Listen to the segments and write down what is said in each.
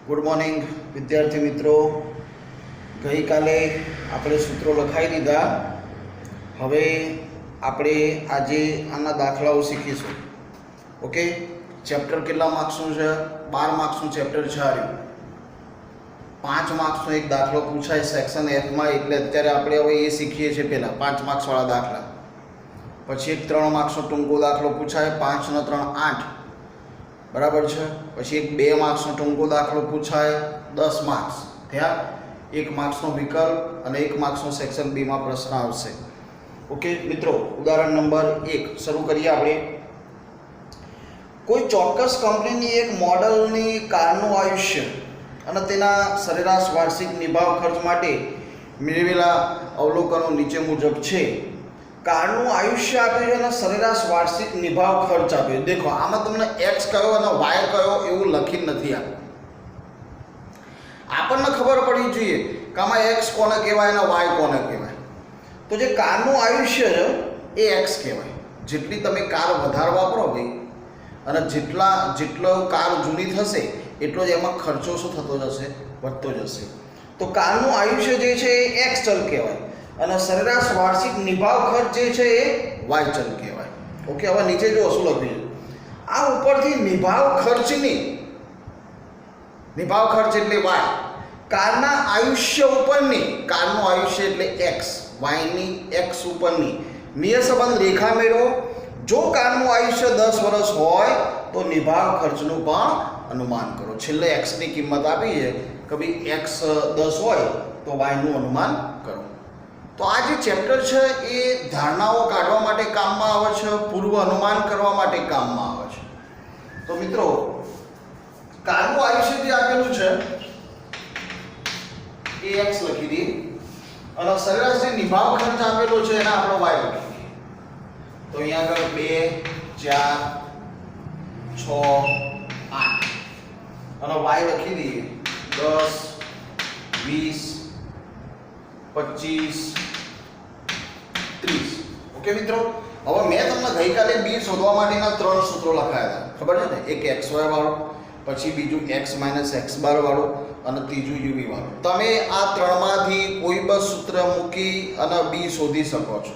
Good morning વિદ્યાર્થી મિત્રો. ગઈકાલે આપણે સૂત્રો લખાવી દીધા. હવે આપણે આજે આના દાખલાઓ શીખીશું. ઓકે, ચેપ્ટર કેટલા માર્ક્સનું છે? 12 માર્ક્સનું ચેપ્ટર છે. આ 5 માર્ક્સનો એક દાખલો પૂછાય સેક્શન એફમાં, એટલે અત્યારે આપણે હવે એ શીખીએ છીએ. પહેલાં 5 માર્ક્સવાળા દાખલા, પછી એક 3 માર્ક્સનો ટૂંકો દાખલો પૂછાય, 5 × 3 = 8, બરાબર છે. પછી એક 2 માર્ક્સનો ટૂંકો દાખલો પૂછાય, 10 માર્ક્સ થયા. 1 માર્ક્સનો વિકલ્પ અને 1 માર્ક્સનો સેક્શન બીમાં પ્રશ્ન આવશે. ઓકે મિત્રો, ઉદાહરણ નંબર 1 શરૂ કરીએ આપણે. કોઈ ચોક્કસ કંપનીની એક મોડલની કારનું આયુષ્ય અને તેના સરેરાશ વાર્ષિક નિભાવ ખર્ચ માટે મેળવેલા અવલોકનો નીચે મુજબ છે. કારનું આયુષ્ય આપ્યું છે અને સરેરાશ વાર્ષિક નિભાવ ખર્ચ આપ્યો. દેખો, આમાં તમને એક્સ કયો અને વાય કયો એવું લખી નથી આપ્યું. આપણને ખબર પડી જોઈએ કે આમાં એક્સ કોને કહેવાય અને વાય કોને કહેવાય. તો જે કારનું આયુષ્ય છે એ એક્સ કહેવાય. જેટલી તમે કાર વધારે વાપરો ભાઈ, અને જેટલો કાર જૂની થશે એટલો જ એમાં ખર્ચો શું થતો જશે? વધતો જશે. તો કારનું આયુષ્ય જે છે એ એક્સ ચલ કહેવાય અને સરેરાશ વાર્ષિક નિભાવ ખર્ચ જે છે એ વાય ચલ કહેવાય. ઓકે, હવે નીચે જો શું લખ્યું છે, આ ઉપરથી નિભાવ ખર્ચ એટલે વાય, કારના આયુષ્ય ઉપરની, કારનું આયુષ્ય એટલે એક્સ, વાયની એક્સ ઉપરની નિયત સંબંધ રેખા મેળવો. જો કારનું આયુષ્ય 10 વર્ષ હોય તો નિભાવ ખર્ચનું પણ અનુમાન કરો. છેલ્લે એક્સની કિંમત આપી છે કે ભાઈ એક્સ 10 હોય તો વાયનું અનુમાન કરો. તો આ જે ચેપ્ટર છે એ ધારણાઓ કાઢવા માટે કામમાં આવે છે, પૂર્વ અનુમાન કરવા માટે કામમાં આવે છે. તો મિત્રો, કારનું આયુષ્ય જે આપેલું છે એ એક્સ લખી દઈએ અને સરેરાશ જે નિભાવ ખર્ચ આપેલો છે એને આપણે વાય લખી દઈએ. તો અહીંયા આગળ 2, 4, 6, 8 અને વાય લખી દઈએ 10, 20, 25, 30. ઓકે મિત્રો, હવે મેં તમને ગઈકાલે બી શોધવા માટેના 3 સૂત્રો લખાયા હતા, ખબર છે ને? એક XY વાળો, પછી બીજું x - x બાર વાળો અને ત્રીજું UV વાળો. તમે આ 3માંથી કોઈ પણ સૂત્ર મૂકી અને બી શોધી શકો છો.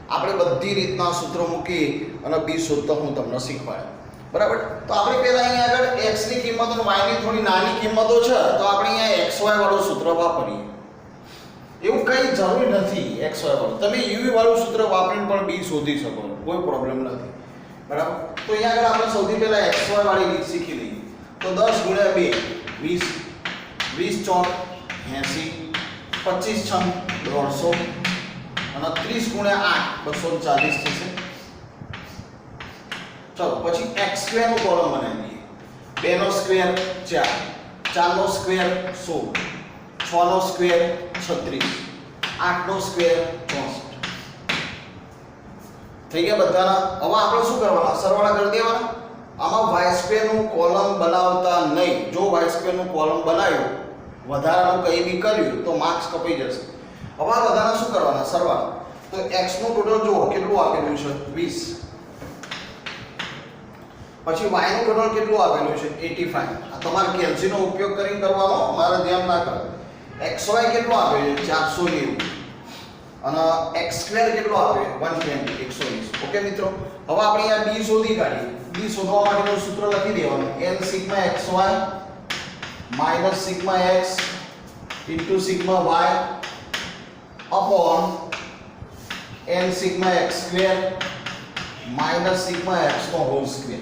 આપણે બધી રીતના સૂત્રો મૂકી અને બી શોધતો હું તમને શીખવાડું, બરાબર? તો આપણે પહેલા અહીંયા આગળ x ની કિંમત અને y ની થોડી નાની કિંમતો છે, તો આપણે અહીંયા XY વાળું સૂત્ર વાપરીએ. એવું કંઈ જરૂર નથી XY વાળું, તમે UV વાળું સૂત્ર વાપરીને પણ બી શોધી શકો, કોઈ પ્રોબ્લેમ નથી, બરાબર? તો અહીંયા આગળ આપણે સૌથી પહેલા XY વાળી રીત શીખી લઈએ. તો 10 × 2 20, 20 × 4 80, 25 × 6 150 અને 30 × 8 240 થશે. ચલો, પછી x² નું કોલમ બનાવી દઈએ. 2 નો સ્ક્વેર 4, 4 નો સ્ક્વેર 16, 6 નો સ્ક્વેર 36, 8 નો સ્ક્વેર 64. થઈ ગયા બધાના? હવે આપણે શું કરવાના? સરવાળા કરી દેવાના. આમાં y² નું કોલમ બનાવતા નહીં. જો y² નું કોલમ બનાવ્યું, વધારાનું કંઈ બી કર્યું તો માર્ક્સ કપાઈ જશે. હવે આ બધાના શું કરવાના? સરવાળા. તો x નું ટોટલ જુઓ કેટલું આપેલું છે? 20. પછી y નું ટોટલ કેટલું આપેલું છે? 85. આ તમારે કેલ્સીનો ઉપયોગ કરીને કરવાનો, મારે ધ્યાન ના કરો. xy કેટલું આપેલું છે? 490 અને x² કેટલું આપેલું? 120 120. ઓકે મિત્રો, હવે આપણે અહીંયા b શોધી કાઢીએ. b શોધવા માટેનું સૂત્ર લખી દેવાનું. n σ xy - σ x * σ y upon n σ x² - σ x નો હોલ સ્ક્વેર.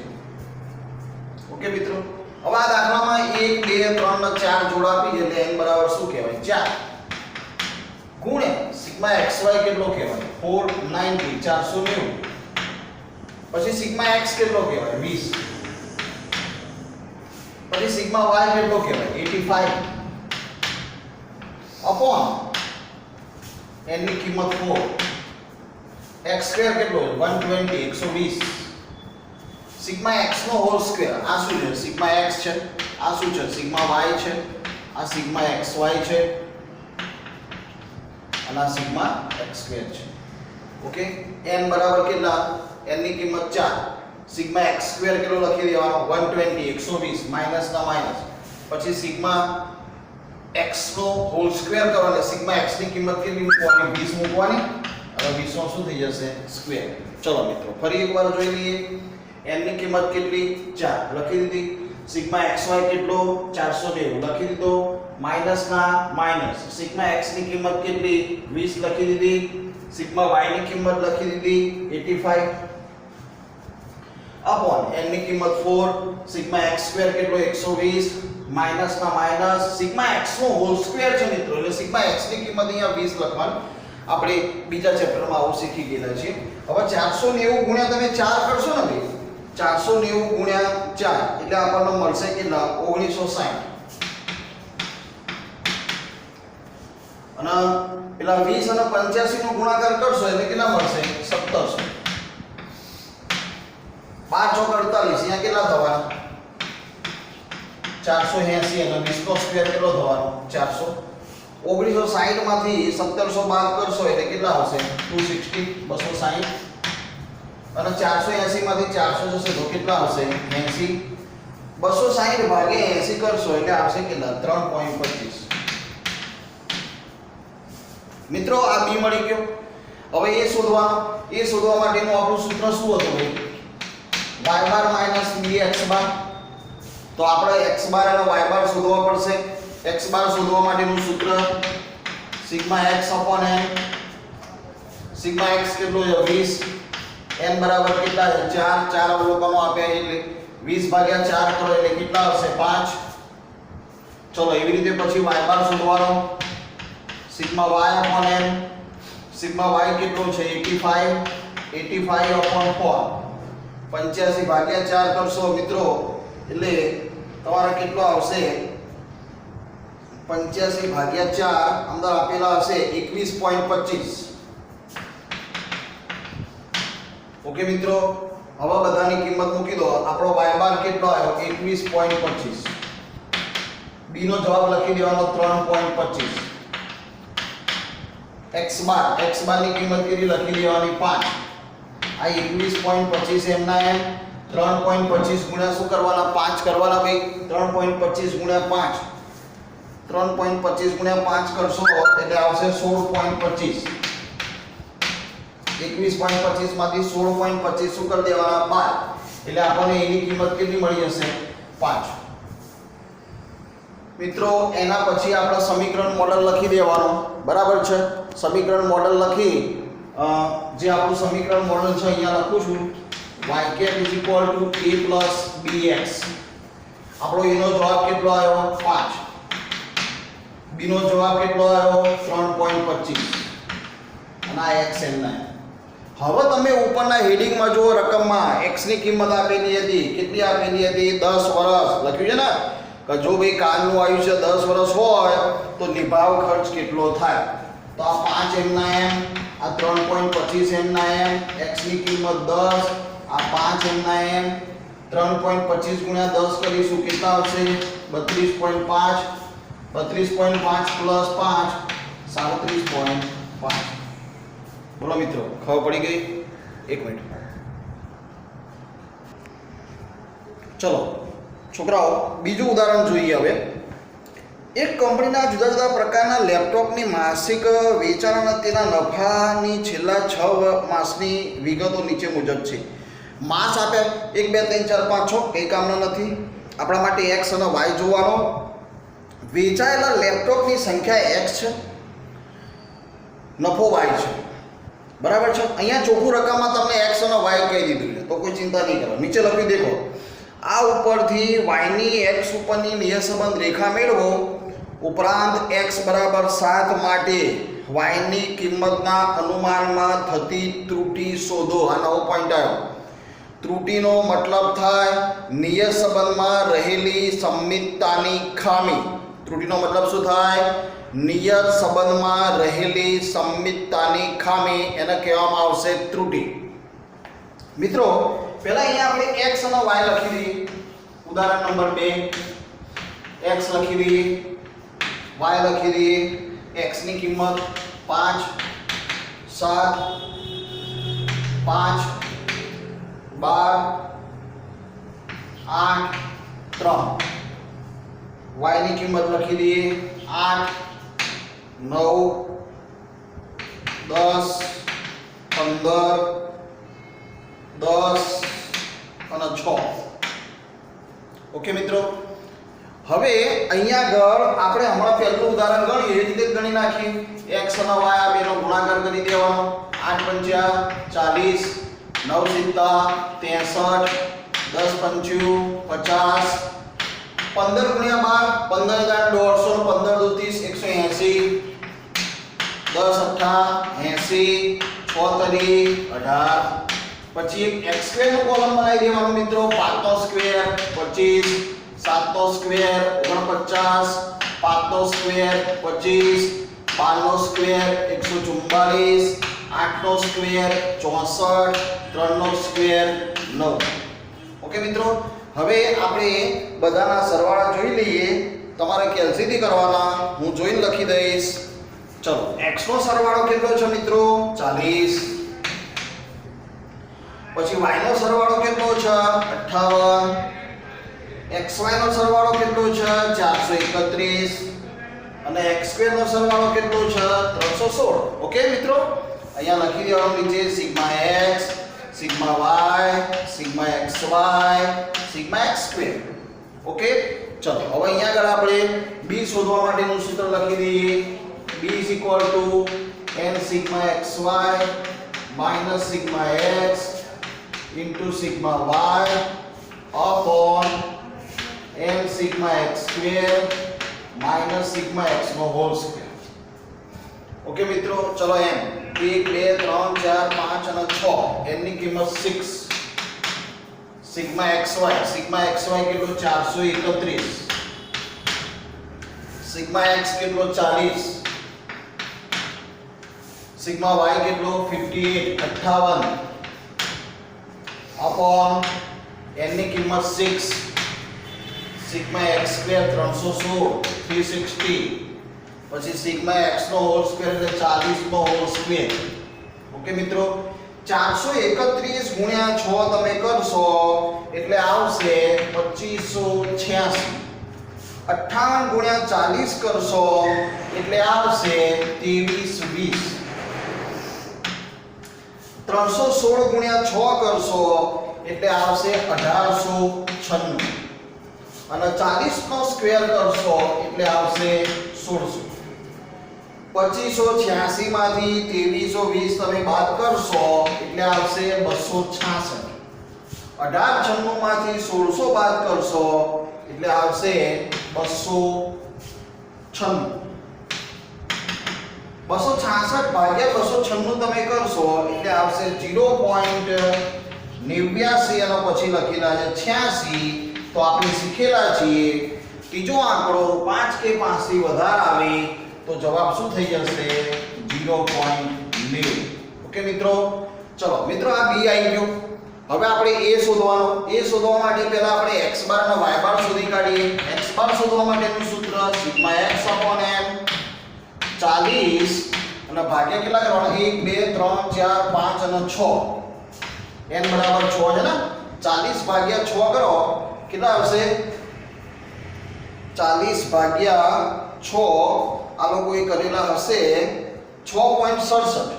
ઓકે મિત્રો, હવે આ દાખલામાં 1 2 3 ને 4 જોડ આપી છે એટલે n બરાબર શું કહેવાય? 4 ગુણ્યા σ xy કેટલો કહેવાય? 490 490. પછી σ x કેટલો કહેવાય? 20. પછી σ y કેટલો કહેવાય? 85 upon n ની કિંમત 4, x² કેટલો? 120 120. σ x નો હોલ સ્ક્વેર. આ શું છે? σ x છે, આ શું છે? σ y છે, આ σ xy છે અને આ σ x² છે. ઓકે, n બરાબર કેટલા? n ની કિંમત 4, સિગ્મા x² કેટલો લખી દેવાનો? 120 120 માઈનસ ના માઈનસ પછી સિગ્મા x નો હોલ સ્ક્વેર કરવાનો, સિગ્મા x ની કિંમત કેટલી મૂકવાની 20 મૂકવાની, હવે 20 નો શું થઈ જશે સ્ક્વેર. ચલો મિત્રો ફરી એકવાર જોઈ લઈએ. n ની કિંમત કેટલી 4 લખી દીધી, સિગ્મા xy કેટલો 490 લખી દીધો, માઈનસ ના માઈનસ, સિગ્મા x ની કિંમત કેટલી 20 લખી દીધી, સિગ્મા y ની કિંમત લખી દીધી 85 अपॉन n ની કિંમત 4, સિગ્મા x સ્ક્વેર કેટલો 120 માઈનસ ના માઈનસ, સિગ્મા x નો હોલ સ્ક્વેર છે મિત્રો, એટલે સિગ્મા x ની કિંમત અહીંયા 20 લખવાનું. આપણે બીજા ચેપ્ટરમાં આવું શીખી ગયેલા છીએ. હવે 490 ગુણ્યા તમે 4 કરશો ને ભાઈ, 490 ગુણ્યા 4 એટલે આપણને મળશે કેટલા 1960, અને પેલા 20 અને 85 નો ગુણાકાર કરશો એટલે કેટલા મળશે 1700. 5 ચોક 48, અહીંયા કેટલા થવાના 480, અને 20 નો સ્ક્વેર કેટલો થવાનો 400. 1960 માંથી 1700 બાદ કરશો એટલે કેટલા આવશે 260, 260, અને 480 માંથી 400 જશે તો કેટલા આવશે 80. 260 ભાગ્યા 80 કરશો એટલે આવશે કેટલા 3.25. મિત્રો આ b મળી ગયો. હવે એ શોધવા માટેનું આપણું સૂત્ર શું હતું ભાઈ, y બાર માઈનસ bx બાર. તો આપણે x બાર અને y બાર શોધવા પડશે. x બાર શોધવા માટેનું સૂત્ર sigma x upon n, sigma x કેટલો છે 20, n બરાબર કેટલા છે 4, 4 અવલોકનો આપ્યા એટલે 20 ભાગ્યા 4 કરો એટલે કેટલા આવશે 5. ચલો એવી રીતે પછી y બાર શોધવાનો, sigma y upon n, sigma y કેટલો છે 85, 85 upon 4, 85 ભાગ્યા 4 કરશો મિત્રો એટલે તમારે કેટલો આવશે 85 ભાગ્યા 4 અંદર આપેલા હશે 21.25. ઓકે મિત્રો, હવે બધાની કિંમત મૂકી દો. આપણો y બાર કેટલો આવ્યો 21.25, b નો જવાબ લખી દેવાનો 3.25, x બાર ની કિંમત કેટલી લખી દેવાની 5. આ 21.25 એમના એમ 3.25 ગુણ્યા શું કરવાના 5 કરવાના ભાઈ, 3.25 ગુણ્યા 5, 3.25 ગુણ્યા 5 કરશો એટલે આવશે 16.25. 21.25 માંથી 16.25 શું કરી દેવાના 12, એટલે આપણને એની કિંમત કેટલી મળી જશે 5. મિત્રો એના પછી આપણે સમીકરણ મોડેલ લખી દેવાનું, બરાબર છે. સમીકરણ મોડેલ લખી જે આપણું સમીકરણ મોડેલ છે અહીંયા લખું છું y cap = a + bx. આપણો એનો જવાબ કેટલો આવ્યો 5, b નો જવાબ કેટલો આવ્યો 3.25, અને આ x એમના. હવે તમે ઉપરના હેડિંગમાં જો રકમમાં x ની કિંમત આપેલી હતી, કેટલી આપેલી હતી 10 વર્ષ લખ્યું છે ને, કે જો ભાઈ કારનું આયુષ્ય 10 વર્ષ હોય તો નિભાવ ખર્ચ કેટલો થાય. તો આ 5 એમના એમ, આ 3.25 એમના એમ, x ની કિંમત 10, આ 5 એમના એમ, 3.25 ગુણ્યા 10 કરીશું કેટલા આવશે 32.5, 32.5 પ્લસ 5 37.5. બોલો મિત્રો ખબર પડી ગઈ? એક મિનિટ. ચલો છોકરાઓ બીજું ઉદાહરણ જોઈએ. હવે એક કંપનીના જુદા જુદા પ્રકારના લેપટોપની માસિક વેચાણ અને તેના નફાની છેલ્લા 6 માસની વિગતો નીચે મુજબ છે. માસ આપ્યા 1 2 3 4 5 6, કઈ કામના નથી. આપણા માટે x અને y જોવાનો. વેચાયેલા લેપટોપની સંખ્યા x છે, નફો y છે, બરાબર છે. અહીંયા ચોખ્ખું રકમમાં તમને x અને y કહી દીધું છે, તો કોઈ ચિંતા નહીં કરો. નીચે લખી દેખો, આ ઉપરથી y ની x ઉપરની નિયત સંબંધ રેખા મેળવો. ઉપરાંત x બરાબર 7 માટે y ની કિંમતના અનુમાનમાં થતી ત્રુટિ શોધો. આ નવો પોઈન્ટ આવ્યો. ત્રુટિનો મતલબ થાય નિયત સંબંધમાં રહેલી સંમિતતાની ખામી. ત્રુટિનો મતલબ શું થાય? નિયત સંબંધમાં રહેલી સંમિતતાની ખામી, એને કહેવામાં આવશે ત્રુટિ. મિત્રો પહેલા અહીંયા આપણે x અને y લખી દઈએ. ઉદાહરણ નંબર 2, x લખી દઈએ, y લખી દઈએ. x ની કિંમત 5, 7, 5, 12, 8, 3. y ની કિંમત લખી દઈએ 8 9 10 15 10 અને 6. ઓકે મિત્રો, હવે અહીંયા આગળ આપણે હમણાં પહેલું ઉદાહરણ ગણીએ એ રીતે ગણી નાખીએ. x અને y આ બેનો ગુણાકાર કરી દેવાનો. 8 પંચા 40, 9 સિત્તા 63, 10 પંચું 50, 15 ગુણ્યા 12 15150, 15 દુ 30 180, 10 અઠ્ઠા 80, 6 તરી 18. પછી એક x સ્ક્વેર નો કોલમ બનાવી દેવાનો મિત્રો. 5 નો સ્ક્વેર 25, 7 નો સ્ક્વેર 49, 5 નો સ્ક્વેર 25, 12 નો સ્ક્વેર 144, 8 નો સ્ક્વેર 64, 3 નો સ્ક્વેર 9. ઓકે મિત્રો, હવે આપણે બધાના સરવાળા જોઈ લઈએ. તમારે કેલ્સીથી કરવાના, હું જોઈને લખી દઈશ. ચલો, x નો સરવાળો કેટલો છે મિત્રો? 40. પછી y નો સરવાળો કેટલો છે? 58. xy નો સરવાળો કેટલો છે? 431. અને x સ્ક્વેર નો સરવાળો કેટલો છે? 316. ઓકે મિત્રો, અહીંયા લખી દેવાનું નીચે sigma x, sigma y, sigma xy, sigma x square. Okay, ચલો હવે અહીંયા આગળ આપણે b શોધવા માટેનું સૂત્ર લખી દઈએ. b n sigma xy minus sigma x into sigma y upon n sigma x square minus sigma x નો હોલ સ્ક્વેર. ઓકે મિત્રો, ચલો એમ 1 2 3 4 5 અને 6 n ની કિંમત 6. sigma xy કેટલો? 431. sigma x કેટલો? 40. sigma y કેટલો? 58 58 अपॉन n ની કિંમત 6. Sigma x square 316 360. પછી સિગ્મા x નો હોલ સ્ક્વેર એટલે 40 નો હોલ સ્ક્વેર. ઓકે મિત્રો, 431 ગુણ્યા 6 તમે કરશો એટલે આવશે 2586. 58 ગુણ્યા 40 કરશો એટલે આવશે 2320. 316 ગુણ્યા 6 કરશો એટલે આવશે 1896. અને 40 નો સ્ક્વેર કરશો એટલે આવશે 1600. 2586 માંથી 2320 તમે બાદ કરશો એટલે આવશે 266. 1896 માંથી 1600 બાદ કરશો એટલે આવશે 296. 266 ભાગ્યા 296 તમે કરશો એટલે આવશે 0.89 અને પછી લખેલા છે 86. તો આપણે શીખેલા છીએ ત્રીજો આંકડો 5 કે 5 થી વધારે આવે તો જવાબ શું થઈ જશે? 0.90. ઓકે મિત્રો, ચલો મિત્રો આ b આવી ગયો. હવે આપણે a શોધવાનો. a શોધવા માટે પહેલા આપણે x બાર અને y બાર શોધી કાઢીએ. x બાર શોધવા માટેનું સૂત્ર સિગ્મા x n 40 અને ભાગ્યા કેટલા કરવાના? 1 2 3 4 5 અને 6. n બરાબર 6 છે ને? 40 ભાગ્યા 6 કરો કેટલા આવશે? 40 ભાગ્યા 6 આ લોકોએ કરેલા હશે 6.67.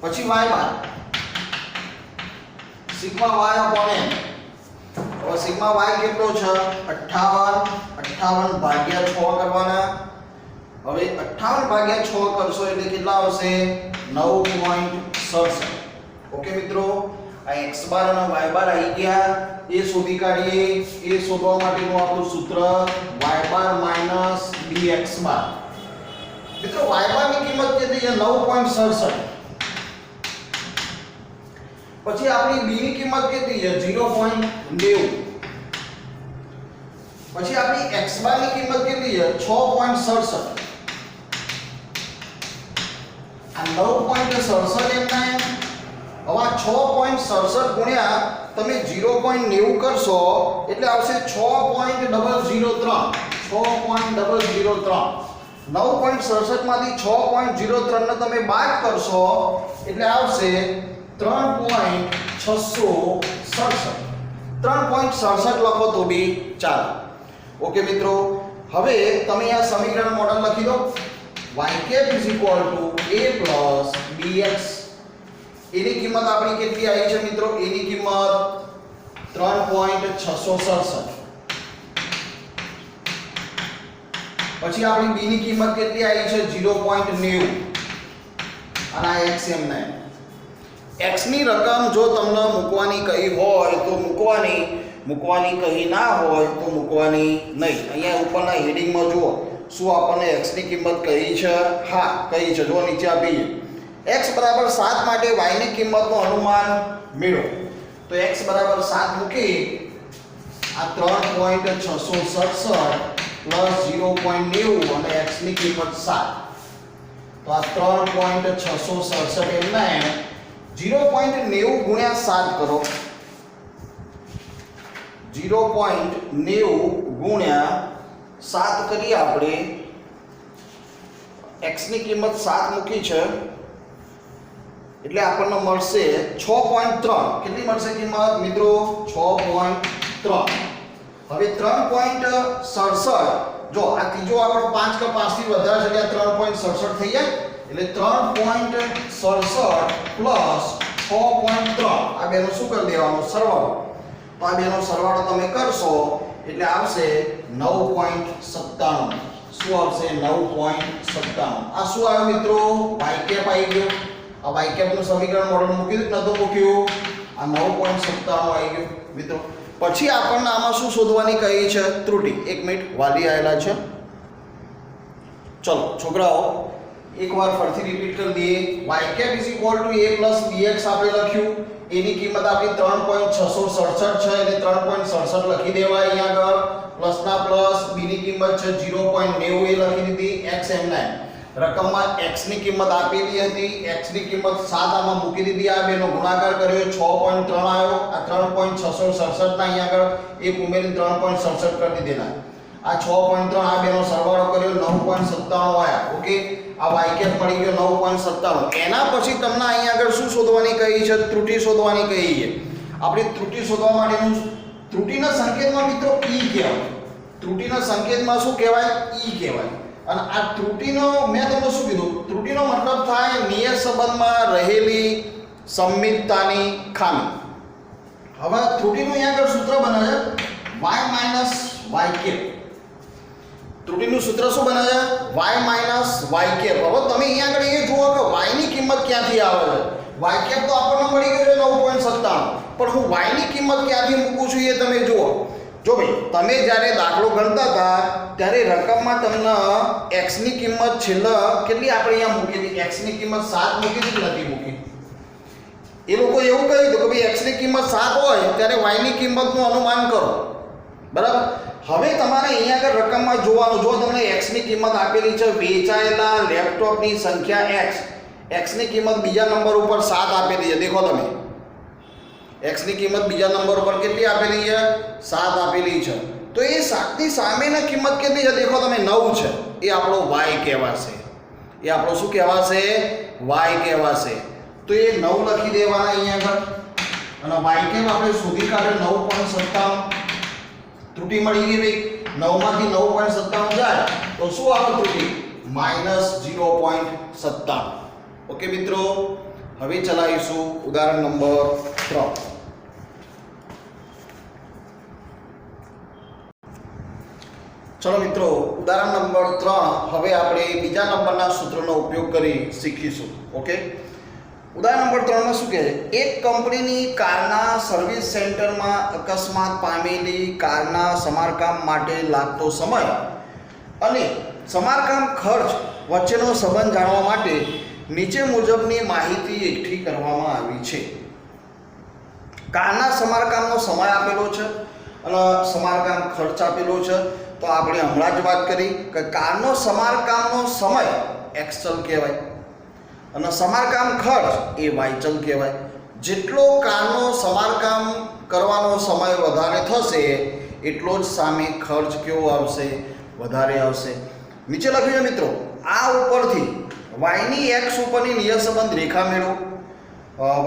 પછી y બાર સિગ્મા y n. હવે સિગ્મા y કેટલો છે? 58 ભાગ્યા 6 કરવાના. હવે 58 ભાગ્યા 6 કરશો એટલે કેટલા આવશે? 9.67. ઓકે મિત્રો, આ x બાર અને y બાર આવી ગયા. એ શોધી કાઢીએ. એ શોધવા માટેનું આપણું સૂત્ર y બાર માઈનસ dx બાર. મિત્રો y બાર ની કિંમત કેટલી છે? 9.67. પછી આપણી b ની કિંમત કેટલી છે? 0.90. પછી આપણી x બાર ની કિંમત કેટલી છે? 6.67. આ 9.67 એમના એમ. હવે 6.67 ગુણ્યા તમે 0.90 કરશો એટલે આવશે 6.003. 6.003. 9.67 માંથી 6.03 ને તમે બાદ કરશો એટલે આવશે 3.667. 3.67 લખો તો બી ચાલે. ઓકે મિત્રો, હવે તમે આ સમીકરણ મોડલ લખી દો y cap is equal to a plus bx. એની કિંમત આપણી કેટલી આવી છે મિત્રો? એની કિંમત 3.667. પછી આપણી b ની કિંમત કેટલી આવી છે? 0.90. અને આ x એમને x ની રકમ જો તમને મૂકવાની કહી હોય તો મૂકવાની કહી ના હોય તો મૂકવાની નહીં. અહીંયા ઉપરના હેડિંગમાં જુઓ શું આપણને x ની કિંમત કહી છે? હા કહી છે, જો નીચે આપી છે x બરાબર 7 માટે y ની કિંમતનું અનુમાન મેળવો. તો x બરાબર 7 મૂકી આ 3.667 પ્લસ 0.90 અને x ની કિંમત 7. તો આ 3.667 એમને 0.90 ગુણ્યા 7 કરો. 0.90 ગુણ્યા 7 કરીએ આપણે. x ની કિંમત 7 મૂકી છે એટલે આપણને મળશે 6.3. કેટલી મળશે કિંમત મિત્રો? 6.3. હવે 3.67 જો આ ત્રીજો આંકડો 5 કે 5 થી વધારે છે એટલે 3.67 થઈ જાય એટલે 3.67 પ્લસ 6.3 આ બેનો શું કરી દેવાનો? સરવાળો. તો આ બેનો સરવાળો તમે કરશો એટલે આવશે 9.97. શું આવશે? 9.97. આ શું આવ્યું મિત્રો? y cap આવી ગયો. આ y cap નું સમીકરણ મોડલ મૂકી દીધું, નતો મૂક્યું. આ 9.97 આવી ગયું મિત્રો. પછી આપણને આમાં શું શોધવાની કહી છે? ત્રુટિ. એક મિનિટ, વાલી આવેલા છે. ચલો છોકરાઓ એકવાર ફરીથી રિપીટ કરી દઈએ. y cap is equal to a plus bx આપણે લખ્યું. એની કિંમત આપણી 3.667 છે એટલે 3.67 લખી દેવાય અહીંયા આગળ. પ્લસ ના પ્લસ, b ની કિંમત છે 0.90 એ લખી દીધી. x એમ9 રકમમાં x ની કિંમત આપેલી હતી, x ની કિંમત 7 આમાં મૂકી દીધી. આ બેનો ગુણાકાર કર્યો 6.3 આવ્યો. આ 3.667 ના અહીંયા આગળ એક ઉમેરીને 3.67 કરી દીધેલા. આ 6.3 આ બેનો સરવાળો કર્યો 9.97 આયા. ઓકે, આ y cap મળી ગયો 9.97. એના પછી તમને અહીંયા આગળ શું શોધવાની કહી છે? ત્રુટિ શોધવાની કહી છે. આપણે ત્રુટિ શોધવા માટેનું ત્રુટિના સંકેતમાં મિત્રો e કહેવાય. ત્રુટિના સંકેતમાં શું કહેવાય? e કહેવાય. અને આ ત્રુટિનો મેં તમને શું કીધું? ત્રુટિનો મતલબ થાય નિયત સંબંધમાં રહેલી સંમિતતાની ખામી. હવે ત્રુટિનું અહીંયા આગળ સૂત્ર બને છે y cap. ત્રુટિનું સૂત્ર શું બને છે? y cap. હવે તમે અહીંયા આગળ એ જુઓ કે y ની કિંમત ક્યાંથી આવે છે? y cap તો આપણને મળી ગયો છે 9.97, પણ હું y ની કિંમત ક્યાંથી મૂકું છું એ તમે જુઓ. જો ભાઈ તમે જ્યારે દાખલો ગણતા હતા ત્યારે રકમમાં તમને x ની કિંમત છેલ્લે કેટલી આપણે અહીંયા મૂકી હતી? x ની કિંમત 7 મૂકી હતી, નથી મૂકી. એ લોકો એવું કહી દીધું કે ભાઈ x ની કિંમત 7 હોય ત્યારે y ની કિંમતનું અનુમાન કરો. બરાબર. હવે તમારે અહીંયા આગળ રકમમાં જોવાનું. જો તમને x ની કિંમત આપેલી છે વેચાયેલા લેપટોપની સંખ્યા x ની કિંમત બીજા નંબર ઉપર 7 આપેલી છે. દેખો તમે x ની કિંમત બીજા નંબર ઉપર કેટલી આપેલી છે? 7 આપેલી છે. તો એ 7 ની સામેની કિંમત કેટલી છે? દેખો તમે 9 છે. એ આપણો y કહેવાશે. એ આપણો શું કહેવાશે? y કહેવાશે. તો એ 9 લખી દેવાના અહીંયા આગળ. અને y કેમ આપણે શોધી કાઢ્યો 9.97. ત્રુટિ મળી ગઈ ભાઈ. 9 માંથી 9.97 જાય તો શું આવે ત્રુટિ? -0.97. ઓકે મિત્રો, હવે ચલાવીશું ઉદાહરણ નંબર 3. ચલો મિત્રો, ઉદાહરણ નંબર 3 હવે આપણે બીજા નંબરના સૂત્રનો ઉપયોગ કરી શીખીશું. ઓકે, ઉદાહરણ નંબર 3 માં શું કહે છે? એક કંપનીની કારના સર્વિસ સેન્ટરમાં અકસ્માત પામેલી કારના સમારકામ માટે લાગતો સમય અને સમારકામ ખર્ચ વચ્ચેનો સંબંધ જાણવા માટે નીચે મુજબની માહિતી એકઠી કરવામાં આવી છે. કારના સમારકામનો સમય આપેલો છે અને સમારકામ ખર્ચ આપેલો છે. તો આપણે હમણાં જ વાત કરી કે કારનો સમારકામનો સમય x ચલ કહેવાય અને સમારકામ ખર્ચ એ y ચલ કહેવાય. જેટલો કારનો સમારકામ કરવાનો સમય વધારે થશે એટલો જ સામે ખર્ચ કેવો આવશે? વધારે આવશે. નીચે લખ્યું છે મિત્રો, આ ઉપરથી y ની x ઉપરની નિયત સંબંધ રેખા મેળવો.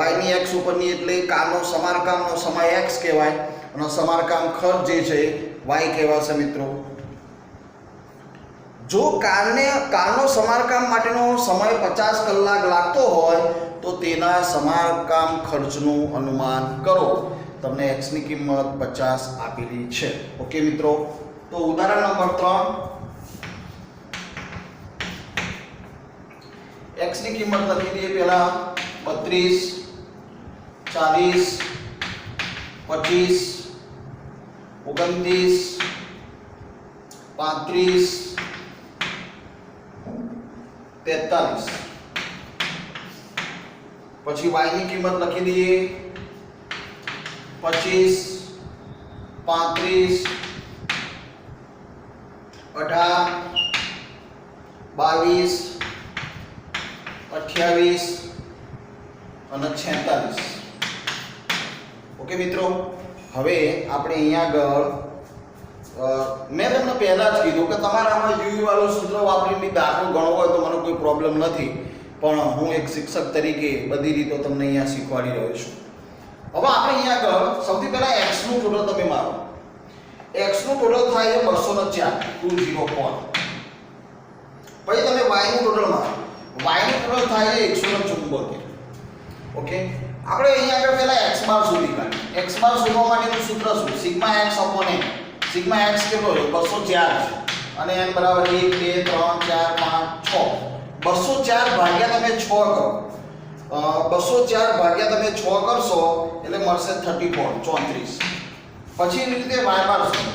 y ની x ઉપરની એટલે કારનો સમારકામનો સમય x કહેવાય અને સમારકામ ખર્ચ જે છે વાય કહેવાશે મિત્રો. જો કારનો સમારકામ માટેનો સમય 50 કલાક લાગતો હોય તો તેના સમારકામ ખર્ચનું અનુમાન કરો. તમને x ની કિંમત 50 આપેલી છે. ઓકે મિત્રો, તો ઉદાહરણ નંબર 3 x ની કિંમત લખી દઈએ પહેલા 32 40 25 29 35 43. પછી y ની કિંમત લખી દઈએ 25 35 18 22 28 અને 46. ઓકે મિત્રો, હવે આપણે અહીંયા આગળ મેં તમને પહેલા જ કીધું કે તમારે આમાં યુવી વાળું સૂત્ર વાપરીને દાખલો ગણવો હોય તો મને કોઈ પ્રોબ્લેમ નથી, પણ હું એક શિક્ષક તરીકે બધી રીતો તમને અહીંયા શીખવાડી રહ્યો છું. હવે આપણે અહીંયા આગળ સૌથી પહેલા x નું ટોટલ તમે મારો. x નું ટોટલ થાય છે 204. પછી તમે y નું ટોટલ મારો. y નું ટોટલ થાય છે 174. ઓકે, આપણે અહીંયા આગળ પહેલા x બાર શોધી કાઢીએ. x બાર શોધવા માટેનું સૂત્ર શું? Sigma x upon n. Sigma x કેટલો છે? 204 છે અને n બરાબર 1 2 3 4 5 6. 204 ભાગ્યા તમે 6 કરો. 204 ભાગ્યા તમે 6 કરશો એટલે મળશે 34. પછી એવી રીતે y બાર શોધો.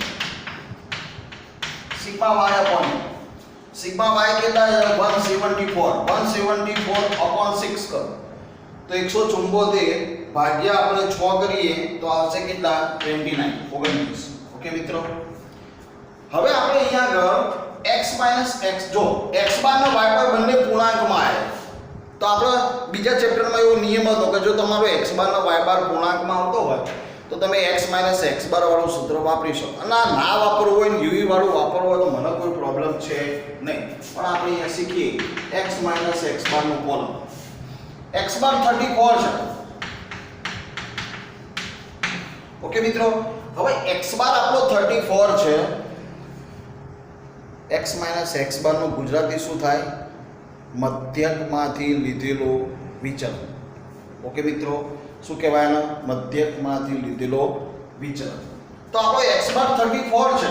Sigma y upon n. Sigma y કેટલા છે? 174 અપોન 6 કરો તો 174 ભાગ્યા આપણે 6 કરીએ તો આવશે કેટલા? 29. ઓકે મિત્રો, હવે આપણે અહીંયા આગળ x x જો x બાર અને y બાર બંને પૂર્ણાંકમાં આવે તો આપણે બીજા ચેપ્ટરમાં એવો નિયમ હતો કે જો તમારો x બાર અને y બાર પૂર્ણાંકમાં આવતો હોય તો તમે x x બાર વાળું સૂત્ર વાપરી શકો. અને ના વાપરવું હોય ને યુવી વાળું વાપરવું હોય તો મને કોઈ પ્રોબ્લેમ છે નહીં, પણ આપણે અહીંયા શીખીએ x x બાર નું કોલમ. x બાર 34 છે. ઓકે મિત્રો, હવે x બાર આપણો 34 છે. x x બાર નું ગુજરાતી શું થાય? મધ્યકમાંથી લીધેલો વિચલન. ઓકે મિત્રો, શું કહેવાય એને? મધ્યકમાંથી લીધેલો વિચલન. તો આપણો x બાર 34 છે.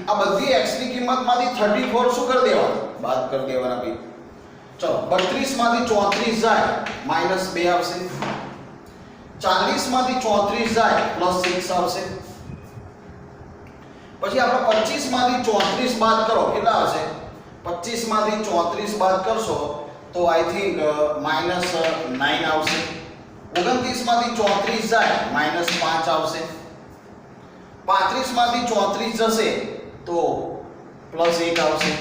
આ બધી x ની કિંમતમાંથી 34 શું કરી દેવાના? બાદ કરી દેવાના ભાઈ. ચલો, 32 માંથી 34 જાય -2 આવશે. 40 માંથી 34 જાય +6 આવશે. પછી આપણે 25 માંથી 34 બાદ કરો કેટલા આવશે? 25 માંથી 34 બાદ કરશો તો આઈ થિંક -9 આવશે. 29 માંથી 34 જાય -5 આવશે. 35 માંથી 34 જશે તો +1 આવશે.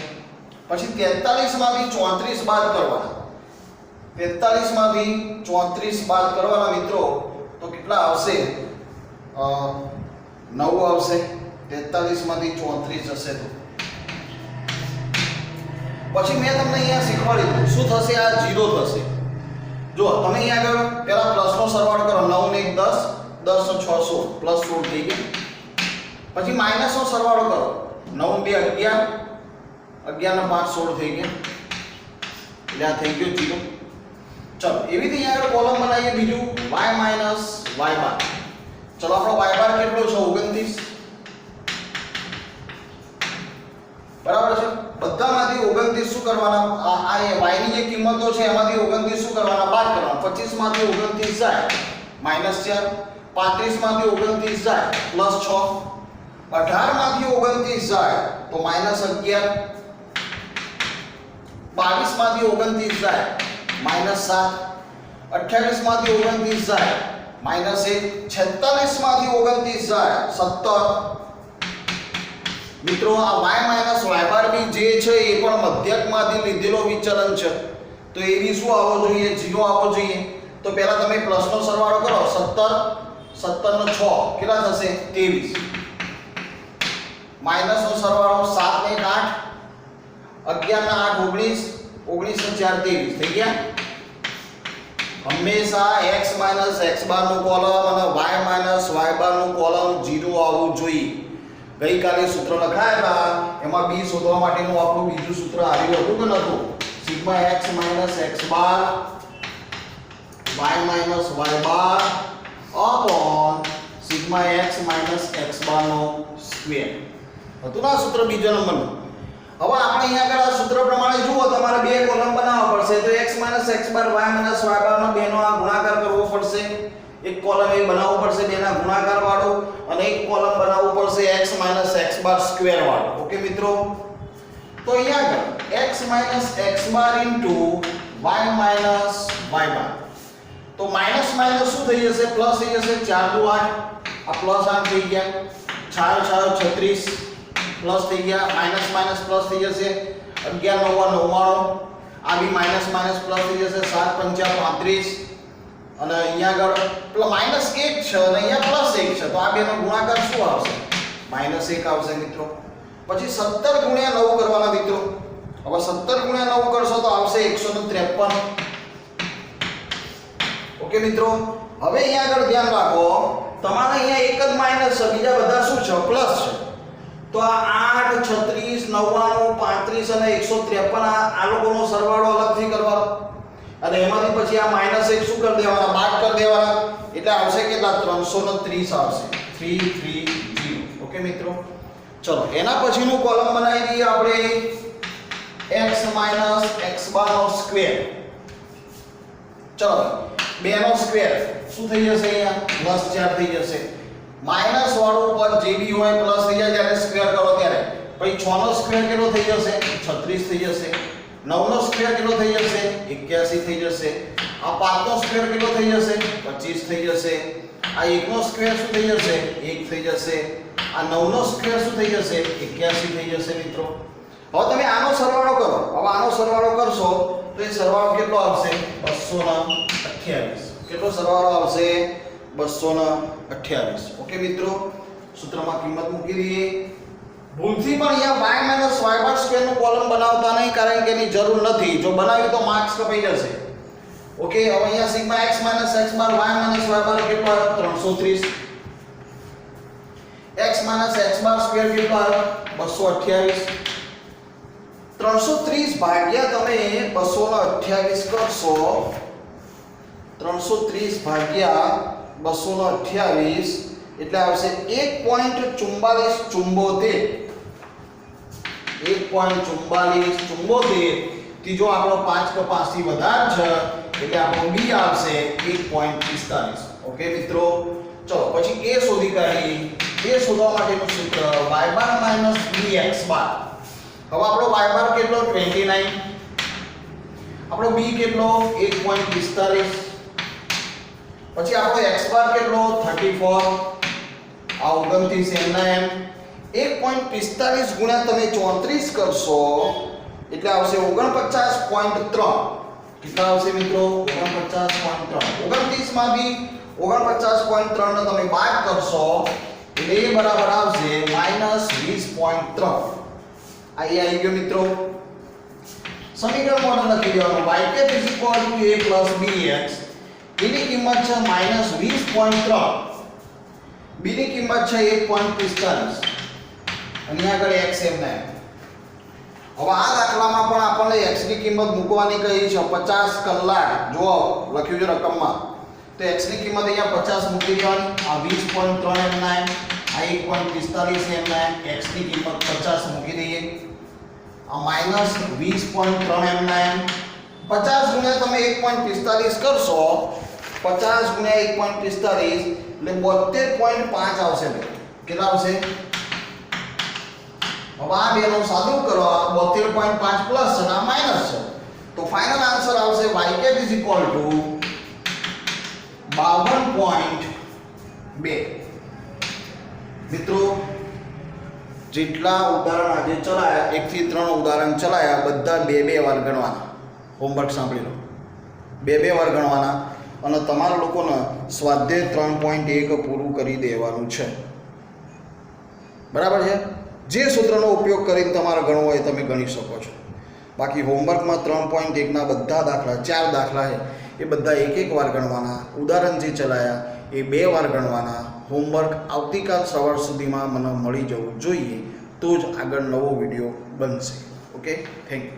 પછી 43 માંથી 34 બાદ કરવાના. 43 માંથી 34 બાદ કરવાના મિત્રો તો કેટલા આવશે? 9 આવશે. 43 માંથી 34 જશે તો પછી મેં તમને અહીંયા શીખવાડી દીધું શું થશે? આ 0 થશે. જો તમે અહીંયા આગળ પહેલા પ્લસનો સરવાળો કરો. 9 ને 1 10 10 નો 6 16 +16 થઈ ગયા. પછી માઈનસનો સરવાળો કરો. 9 ને 2 11 11 ને 5 16 થઈ ગયા. એટલે આ થઈ ગયો 0. ચલો, એવી રીતે અહીંયા આગળ કોલમ બનાવીએ બીજું y y બાર. ચલો, આપણો y બાર કેટલો છે? 29. બરાબર છે. બધામાંથી 29 શું કરવાના? આ y ની જે કિંમતો છે એમાંથી 29 શું કરવાના? બાદ કરવાના. 25 માંથી 29 જાય -4. 35 માંથી 29 જાય +6. 18 માંથી 29 જાય તો -11. 22 માંથી 29 જાય -7. 28 માંથી 29 જાય -1. 46 માંથી 29 જાય 17. મિત્રો, આ y y બાર બી જે છે એ પણ મધ્યકમાંથી લીધેલો વિચલન છે તો એ બી શું આવવો જોઈએ? 0 આવવો જોઈએ. તો પહેલા તમે પ્લસનો સરવાળો કરો. 17 નો 6 કેટલા થશે? 23. માઈનસનો સરવાળો 7 ને 8 11 ના 8 19 19 ને 4 23 થઈ ગયા. હંમેશા x x બાર નું કોલમ અને y y બાર નું કોલમ 0 આવવું જોઈએ. ગઈકાલે સૂત્ર લખાયા હતા એમાં b શોધવા માટેનું આપણું બીજું સૂત્ર આવ્યું હતું કે નહોતું? Sigma x minus x bar y minus y bar upon sigma x minus x bar નો સ્ક્વેર હતું ના સૂત્ર બીજો નંબરનું. હવે આપણે અહીંયા આગળ આ સૂત્ર પ્રમાણે જુઓ તમારે બે કોલમ બનાવવા પડશે તો x minus x bar y minus y બાર નો બેનો આ ગુણાકાર કરવો પડશે. એક કોલમ એ બનાવવો પડશે બેના ગુણાકાર વાળો અને એક કોલમ બનાવવું પડશે x માઈનસ x બાર સ્ક્વેર વાળો. ઓકે મિત્રો, તો અહીંયા આગળ x માઈનસ x બાર ઇન્ટુ y માઈનસ y બાર, તો માઈનસ માઈનસ શું થઈ જશે? પ્લસ થઈ જશે. 4 દુ 8, આ પ્લસ 8 થઈ ગયા. 4 4 36 પ્લસ થઈ ગયા. માઈનસ માઈનસ પ્લસ થઈ જશે. 11 9 99, આ બી માઈનસ માઈનસ પ્લસ થઈ જશે. 7 5 35 અને અહીંયા આગળ માઈનસ 1 છે અને અહીંયા પ્લસ 1 છે, તો આ બેનો ગુણાકાર શું આવશે? માઈનસ 1 આવશે મિત્રો. પછી 17 ગુણ્યા 9 કરવાના મિત્રો. હવે 17 ગુણ્યા 9 કરશો તો આવશે 153. ઓકે મિત્રો, હવે અહીંયા આગળ ધ્યાન રાખો, તમારે અહીંયા એક જ માઈનસ છે, બીજા બધા શું છે? પ્લસ છે. તો આ 8 36 99 35 અને 153 આ લોકોનો સરવાળો અલગથી કરવાનો અને એમાંથી પછી આ માઈનસ 1 શું કરી દેવાના? બાદ કરી દેવાના. એટલે આવશે કેટલા? 330 આવશે. 330. ઓકે મિત્રો, ચલો એના પછીનું કોલમ બનાવી દઈએ આપણે x માઈનસ x બાર નો સ્ક્વેર. ચલો 2 નો સ્ક્વેર શું થઈ જશે? અહીંયા પ્લસ 4 થઈ જશે. માઈનસ વાળું પદ જે બી હોય પ્લસ થઈ જાય જ્યારે સ્ક્વેર કરો ત્યારે. પછી 6 નો સ્ક્વેર કેટલો થઈ જશે? 36 થઈ જશે. 9 નો સ્ક્વેર કેટલો થઈ જશે? 81 થઈ જશે. આ 5 નો સ્ક્વેર કેટલો થઈ જશે? 25 થઈ જશે. આ 1 નો સ્ક્વેર શું થઈ જશે? 1 થઈ જશે. આ 9 નો સ્ક્વેર શું થઈ જશે? 81 થઈ જશે મિત્રો. હવે તમે આનો સરવાળો કરો. હવે આનો સરવાળો કરશો તો એ સરવાળો કેટલો આવશે? 228. કેટલો સરવાળો આવશે? 228. ઓકે મિત્રો, સૂત્રમાં કિંમત મૂકી દઈએ. ભૂલથી પણ અહીંયા y માઈનસ y બાર સ્ક્વેર નું કોલમ બનાવતા નહીં, કારણ કે એની જરૂર નથી. જો બનાવ્યું તો માર્ક્સ કપાઈ જશે. ઓકે, હવે અહીંયા sigma x minus x bar y minus y બાર કેટલો આવ્યો? 330. x માઈનસ x બાર સ્ક્વેર કેટલો આવ્યો? 228. 330 ભાગ્યા તમે 228 કરશો, 330 ભાગ્યા 228 એટલે આવશે 1.4474. 1.4474. ત્રીજો આપણો 5 કે 5 થી વધારે છે એટલે આપણો b આવશે 1.45. ઓકે મિત્રો, ચલો પછી a શોધી કાઢીએ. a શોધવા માટેનું સૂત્ર y બાર માઈનસ bx બાર. હવે આપણો y બાર કેટલો? 29. આપણો b કેટલો? 1.45. પછી આપણો x બાર કેટલો? 34. આ 29 એમના એમ. 1.45 ગુણ્યા તમે 34 કરશો એટલે આવશે 49.3. કેટલા આવશે મિત્રો? 49.3. 29 માંથી 49.3 ને તમે બાદ કરશો એટલે એ બરાબર આવશે -20.3. આઈ ગયો મિત્રો. સમીકરણ મોડલ લખી દેવાનું. y a + bx. એની કિંમત છે -20.3. b ની કિંમત છે 1.45 અને આગળ x એમ ને. હવે આ દાખલામાં પણ આપણને x ની કિંમત મૂકવાની કહી છે 50 કલાક. જો લખ્યું છે રકમમાં, તો x ની કિંમત અહીંયા 50 મૂકી દેવાની. આ 20.3 એમ ના આ 1.45 એમ ના x ની કિંમત 50 મૂકી દઈએ. આ -20.3 એમ ના 50 ગુણ્યા તમે 1.45 કરશો, 50 ગુણ્યા 1.45 એટલે 72.5 આવશે. કેટલા આવશે? હવે આ બેનું સાદું કરો. 72.5 પ્લસ છે આ માઈનસ છે, તો ફાઇનલ આન્સર આવશે y = 52.2. મિત્રો, જેટલા ઉદાહરણ આજે ચલાયા 1 થી 3 ઉદાહરણ ચલાયા બધા 2 વાર ગણવાના. હોમવર્ક સાંભળી લો. 2 વાર ગણવાના અને તમારા લોકોને સ્વાધ્યાય 3.1 પૂરું કરી દેવાનું છે. બરાબર છે? જે સૂત્રનો ઉપયોગ કરીને તમારે ગણવો હોય તમે ગણી શકો છો. બાકી હોમવર્કમાં 3.1 ના બધા દાખલા 4 દાખલા છે એ બધા 1 વાર ગણવાના. ઉદાહરણ જે ચલાયા એ 2 વાર ગણવાના. હોમવર્ક આવતીકાલ સવાર સુધીમાં મને મળી જવું જોઈએ, તો જ આગળ નવો વિડીયો બનશે. Okay, thank you.